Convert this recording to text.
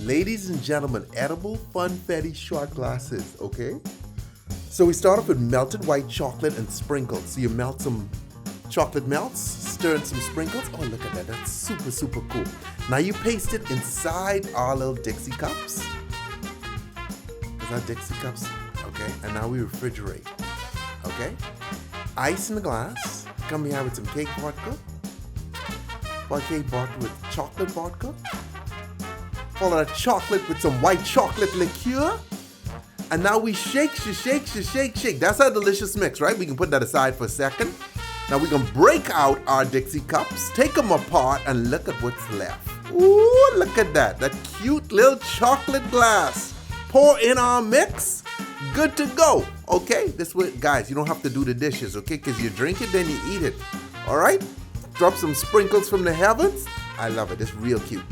Ladies and gentlemen, edible Funfetti shot glasses, okay? So we start off with melted white chocolate and sprinkles. So you melt some chocolate melts, stir in some sprinkles. Oh, look at that. That's super, super cool. Now you paste it inside our little Dixie cups. Is that Dixie cups? Okay. And now we refrigerate. Okay? Ice in the glass. Come behind with some cake vodka. Cake vodka with chocolate vodka. Follow that chocolate with some white chocolate liqueur. And now we shake. That's our delicious mix, right? We can put that aside for a second. Now we can break out our Dixie cups, take them apart, and look at what's left. Ooh, look at that. That cute little chocolate glass. Pour in our mix. Good to go. Okay? This way, guys, you don't have to do the dishes, okay? Because you drink it, then you eat it. All right? Drop some sprinkles from the heavens. I love it. It's real cute.